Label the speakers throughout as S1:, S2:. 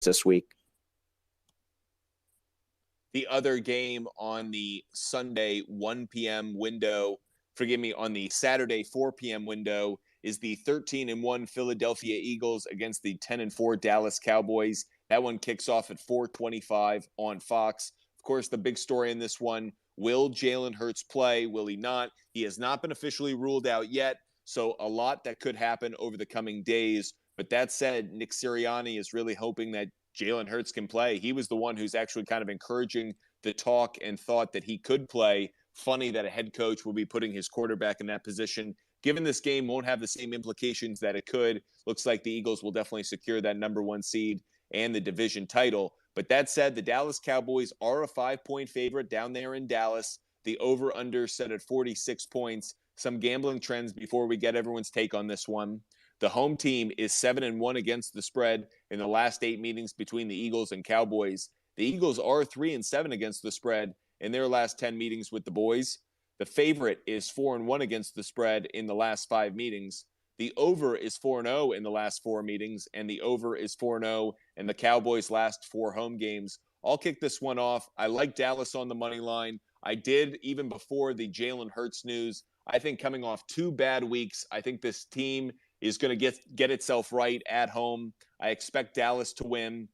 S1: this week.
S2: The other game on the Sunday 1 p.m. window, on the Saturday 4 p.m. window is the 13-1 Philadelphia Eagles against the 10-4 Dallas Cowboys. That one kicks off at 4:25 on Fox. Of course, the big story in this one, will Jalen Hurts play? Will he not? He has not been officially ruled out yet, so a lot that could happen over the coming days. But that said, Nick Sirianni is really hoping that Jalen Hurts can play. He was the one who's actually kind of encouraging the talk and thought that he could play. Funny that a head coach will be putting his quarterback in that position. Given this game won't have the same implications that it could, looks like the Eagles will definitely secure that number one seed and the division title. But that said, the Dallas Cowboys are a 5-point favorite down there in Dallas. The over-under set at 46 points. Some gambling trends before we get everyone's take on this one. The home team is 7-1 against the spread in the last 8 meetings between the Eagles and Cowboys. The Eagles are 3-7 against the spread in their last 10 meetings with the boys. The favorite is 4-1 against the spread in the last 5 meetings. The over is 4-0 in the last 4 meetings, and the over is 4-0 in the Cowboys' last 4 home games. I'll kick this one off. I like Dallas on the money line. I did even before the Jalen Hurts news. I think coming off 2 bad weeks, I think this team is going to get itself right at home. I expect Dallas to win.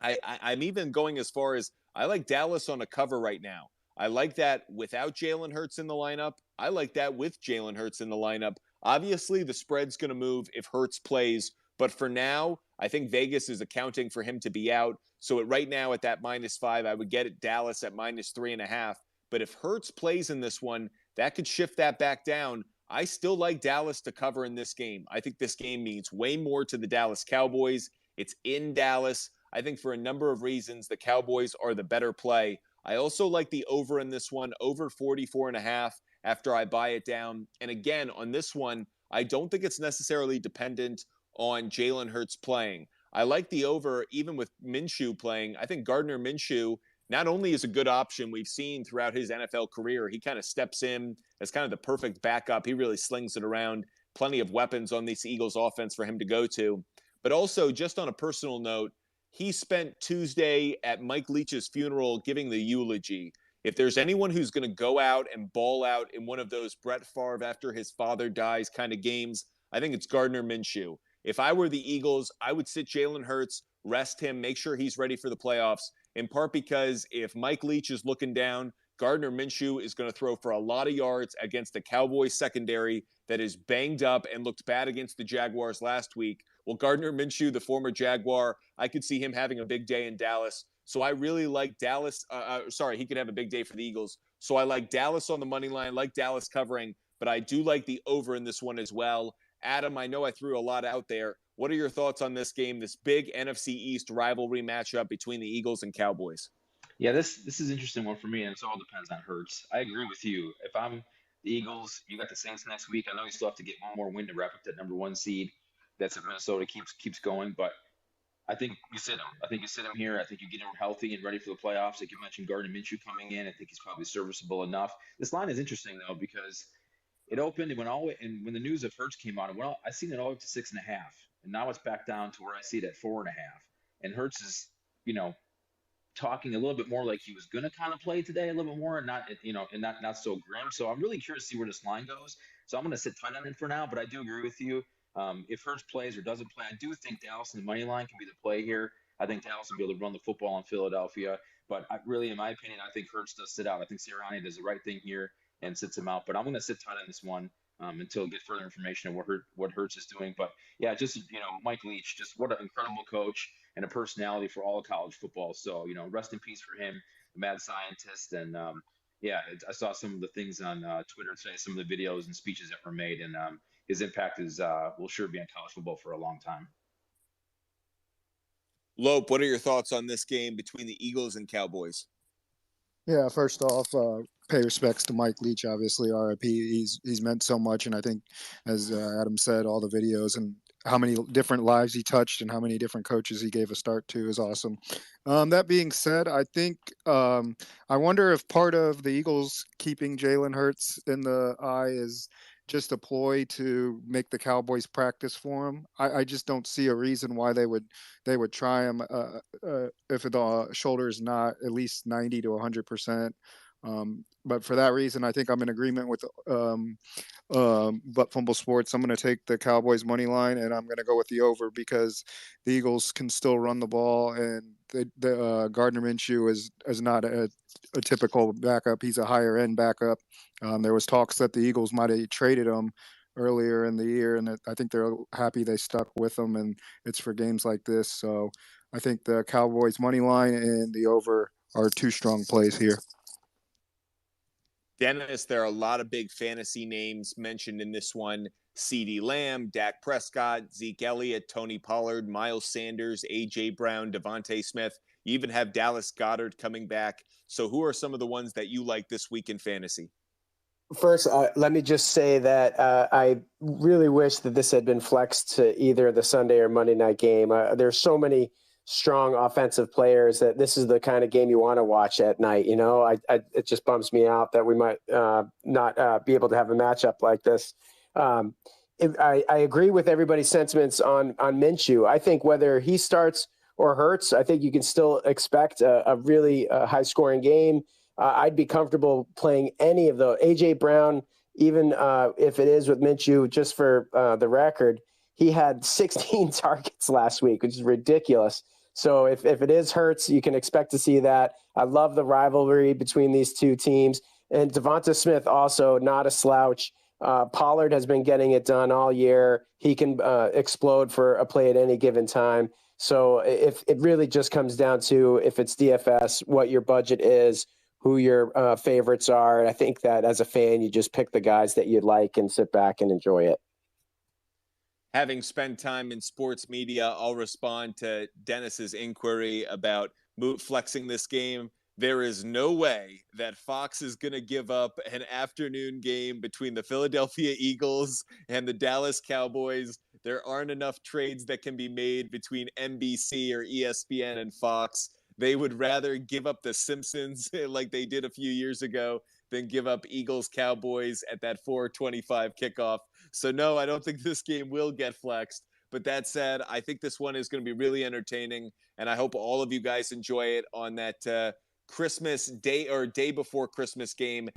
S2: I'm even going as far as I like Dallas on a cover right now. I like that without Jalen Hurts in the lineup. I like that with Jalen Hurts in the lineup. Obviously, the spread's going to move if Hurts plays. But for now, I think Vegas is accounting for him to be out. So right now at that -5, I would get it Dallas at -3.5. But if Hurts plays in this one, that could shift that back down. I still like Dallas to cover in this game. I think this game means way more to the Dallas Cowboys. It's in Dallas. I think for a number of reasons, the Cowboys are the better play. I also like the over in this one, over 44.5 after I buy it down. And again, on this one, I don't think it's necessarily dependent on Jalen Hurts playing. I like the over even with Minshew playing. I think Gardner Minshew not only is a good option we've seen throughout his NFL career, he kind of steps in as kind of the perfect backup. He really slings it around. Plenty of weapons on this Eagles offense for him to go to. But also, just on a personal note, he spent Tuesday at Mike Leach's funeral giving the eulogy. If there's anyone who's going to go out and ball out in one of those Brett Favre after his father dies kind of games, I think it's Gardner Minshew. If I were the Eagles, I would sit Jalen Hurts, rest him, make sure he's ready for the playoffs, in part because if Mike Leach is looking down, Gardner Minshew is going to throw for a lot of yards against the Cowboys secondary that is banged up and looked bad against the Jaguars last week. Well, Gardner Minshew, the former Jaguar, I could see him having a big day in Dallas. So I really like Dallas. He could have a big day for the Eagles. So I like Dallas on the money line, like Dallas covering, but I do like the over in this one as well. Adam, I know I threw a lot out there. What are your thoughts on this game, this big NFC East rivalry matchup between the Eagles and Cowboys?
S3: Yeah, this is an interesting one for me, and it all depends on Hurts. I agree with you. If I'm the Eagles, you got the Saints next week. I know you still have to get one more win to wrap up that number one seed. That's if Minnesota keeps going, but I think you sit him. I think you sit him here. I think you get him healthy and ready for the playoffs. Like you mentioned, Gardner Minshew coming in. I think he's probably serviceable enough. This line is interesting though because it opened and went all the way, and when the news of Hurts came out, I seen it all up to 6.5, and now it's back down to where I see it at 4.5. And Hurts is, talking a little bit more like he was going to kind of play today a little bit more and not, and not so grim. So I'm really curious to see where this line goes. So I'm going to sit tight on it for now, but I do agree with you. If Hurts plays or doesn't play, I do think Dallas and the money line can be the play here. I think Dallas will be able to run the football in Philadelphia. But really, in my opinion, I think Hurts does sit out. I think Sirianni does the right thing here and sits him out. But I'm going to sit tight on this one until I get further information on what Hurts is doing. But yeah, just Mike Leach, just what an incredible coach and a personality for all of college football. So rest in peace for him, the mad scientist. And I saw some of the things on Twitter today, some of the videos and speeches that were made, and his impact will sure be on college football for a long time.
S2: Lope, what are your thoughts on this game between the Eagles and Cowboys?
S4: Yeah, first off, pay respects to Mike Leach. Obviously, RIP. He's meant so much, and I think, as Adam said, all the videos and how many different lives he touched and how many different coaches he gave a start to is awesome. That being said, I think I wonder if part of the Eagles keeping Jalen Hurts in the eye is just a ploy to make the Cowboys practice for him. I just don't see a reason why they would try him if the shoulder is not at least 90 to 100%. But for that reason, I think I'm in agreement with but Fumble Sports. I'm going to take the Cowboys money line, and I'm going to go with the over because the Eagles can still run the ball, and Gardner Minshew is not a typical backup. He's a higher end backup. There was talks that the Eagles might have traded him earlier in the year, and I think they're happy they stuck with him, and it's for games like this. So I think the Cowboys money line and the over are two strong plays here.
S2: Dennis, there are a lot of big fantasy names mentioned in this one. CeeDee Lamb, Dak Prescott, Zeke Elliott, Tony Pollard, Miles Sanders, A.J. Brown, Devontae Smith. You even have Dallas Goedert coming back. So who are some of the ones that you like this week in fantasy?
S1: First, let me just say that I really wish that this had been flexed to either the Sunday or Monday night game. There's so many strong offensive players that this is the kind of game you want to watch at night. You know, it just bums me out that we might not be able to have a matchup like this. I agree with everybody's sentiments on Minshew. I think whether he starts or Hurts, I think you can still expect a really high scoring game. I'd be comfortable playing any of the A.J. Brown, even if it is with Minshew, just for the record. He had 16 targets last week, which is ridiculous. So if it is Hurts, you can expect to see that. I love the rivalry between these two teams. And Devonta Smith also not a slouch. Pollard has been getting it done all year. He can explode for a play at any given time. So if it really just comes down to if it's DFS, what your budget is, who your favorites are. I think that as a fan, you just pick the guys that you'd like and sit back and enjoy it.
S2: Having spent time in sports media, I'll respond to Dennis's inquiry about flexing this game. There is no way that Fox is going to give up an afternoon game between the Philadelphia Eagles and the Dallas Cowboys. There aren't enough trades that can be made between NBC or ESPN and Fox. They would rather give up the Simpsons like they did a few years ago than give up Eagles Cowboys at that 4:25 kickoff. So no, I don't think this game will get flexed. But that said, I think this one is going to be really entertaining, and I hope all of you guys enjoy it on that Christmas day or day before Christmas game